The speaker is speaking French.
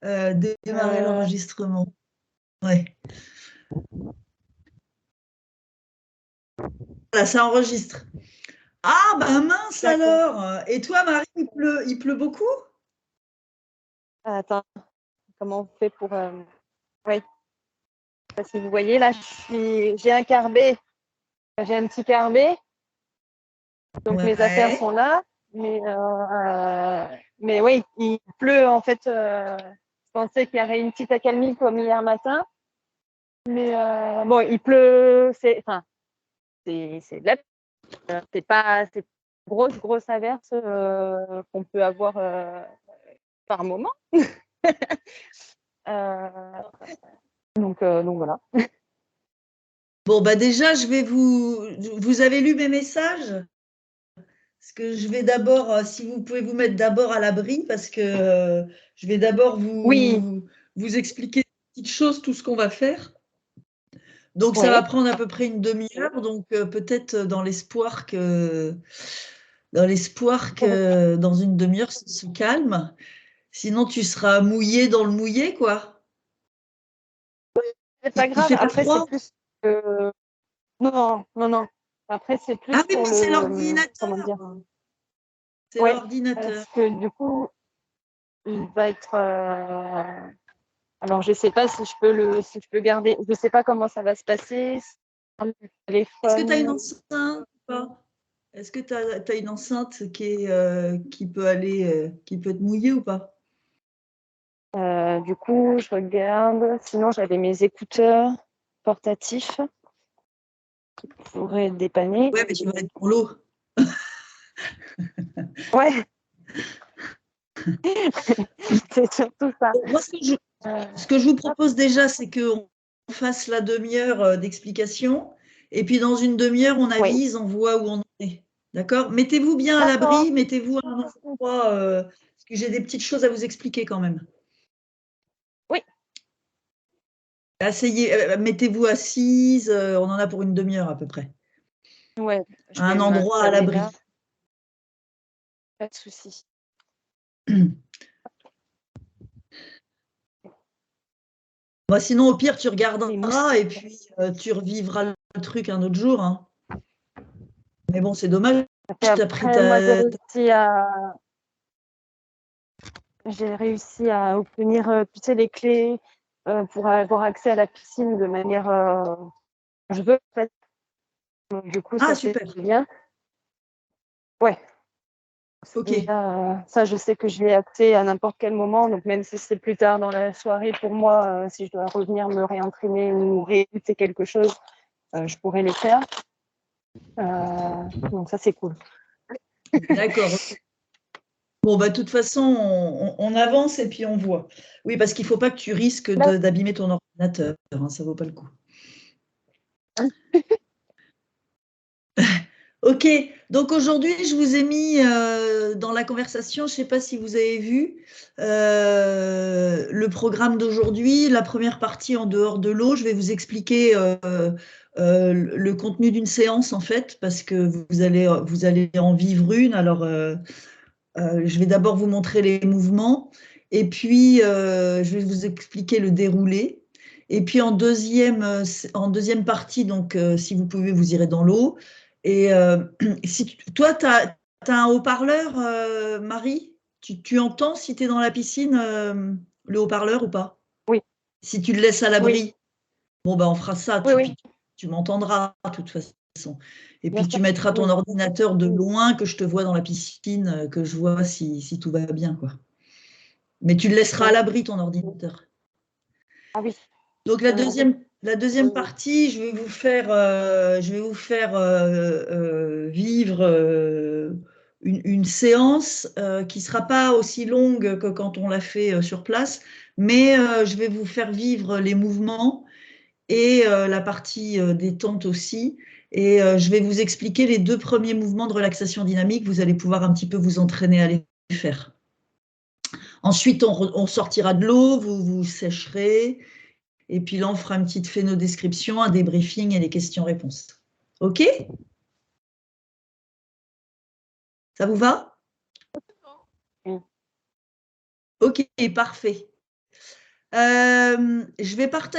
démarrer l'enregistrement. Ouais. Voilà, ça enregistre. Ah, bah mince alors. Et toi, Marie, il pleut beaucoup? Attends, comment on fait pour... Oui, parce que vous voyez, là, j'ai un carbet. J'ai un petit carbet. Donc, mes affaires sont là. Mais oui, il pleut, en fait. Je pensais qu'il y aurait une petite accalmie comme hier matin. Mais bon, il pleut. C'est de la... C'est pas... C'est grosse averse qu'on peut avoir par moment. Donc voilà. Bon, bah déjà, vous avez lu mes messages? Parce que je vais d'abord, si vous pouvez vous mettre d'abord à l'abri, parce que je vais d'abord vous expliquer des petites choses, tout ce qu'on va faire. Donc, ça va prendre à peu près une demi-heure, donc peut-être dans l'espoir que dans une demi-heure, ça se calme. Sinon, tu seras mouillé dans le mouillé, quoi. C'est pas Il grave. fait pas Après, c'est froid? plus. Non. Après, c'est plus Ah oui, pour mais c'est le. l'ordinateur. Comment dire? C'est l'ordinateur. Parce que du coup, il va être. Alors, je sais pas si je peux garder. Je sais pas comment ça va se passer. Est-ce que tu as une Téléphone. enceinte ou pas? Est-ce que tu as une enceinte qui peut être mouillée ou pas? Du coup, je regarde. Sinon, j'avais mes écouteurs portatifs qui pourraient dépanner. Ouais, mais tu vas être dans l'eau. Ouais. C'est surtout ça. Moi, ce que je vous propose déjà, c'est qu'on fasse la demi-heure d'explication. Et puis, dans une demi-heure, on avise, on voit où on en est. D'accord? Mettez-vous bien à l'abri, mettez-vous à un endroit, parce que j'ai des petites choses à vous expliquer quand même. Oui. Asseyez, mettez-vous assise, on en a pour une demi-heure à peu près. Ouais. À un endroit à l'abri. Pas de souci. Bah, sinon, au pire, tu regarderas et puis tu revivras le truc un autre jour. Hein. Mais bon, c'est dommage. Après, moi, j'ai réussi à obtenir tu sais, les clés pour avoir accès à la piscine de manière. Je veux, en fait. Donc, du coup, ça, c'est super. bien. Ouais. Ok. Déjà, ça, je sais que je l'ai accès à n'importe quel moment. Donc, même si c'est plus tard dans la soirée, pour moi, si je dois revenir me réentraîner ou réécouter quelque chose, je pourrais le faire. Donc, ça, c'est cool. D'accord. Bon, bah, de toute façon, on avance et puis on voit. Oui, parce qu'il ne faut pas que tu risques d'abîmer ton ordinateur. Hein, ça ne vaut pas le coup. Ok, donc aujourd'hui, je vous ai mis dans la conversation, je ne sais pas si vous avez vu, le programme d'aujourd'hui, la première partie en dehors de l'eau. Je vais vous expliquer le contenu d'une séance, en fait, parce que vous allez en vivre une. Alors, je vais d'abord vous montrer les mouvements, et puis je vais vous expliquer le déroulé. Et puis en deuxième partie, donc si vous pouvez, vous irez dans l'eau. Et toi, tu as un haut-parleur, Marie? Tu entends si tu es dans la piscine le haut-parleur ou pas? Oui. Si tu le laisses à l'abri? Oui. Bon, ben on fera ça, Oui. tu m'entendras de toute façon. Et Bien puis tu sûr. mettras ton ordinateur de loin, que je te vois dans la piscine, que je vois si tout va bien, quoi. Mais tu le laisseras à l'abri, ton ordinateur. Ah oui. Donc la deuxième partie, je vais vous faire vivre une séance qui ne sera pas aussi longue que quand on l'a fait sur place, mais je vais vous faire vivre les mouvements et la partie détente aussi. Et je vais vous expliquer les 2 premiers mouvements de relaxation dynamique. Vous allez pouvoir un petit peu vous entraîner à les faire. Ensuite, on sortira de l'eau, vous vous sécherez. Et puis là, on fera une petite phénodescription, un débriefing et les questions-réponses. OK? Ça vous va? Oui. OK, parfait. Je vais partager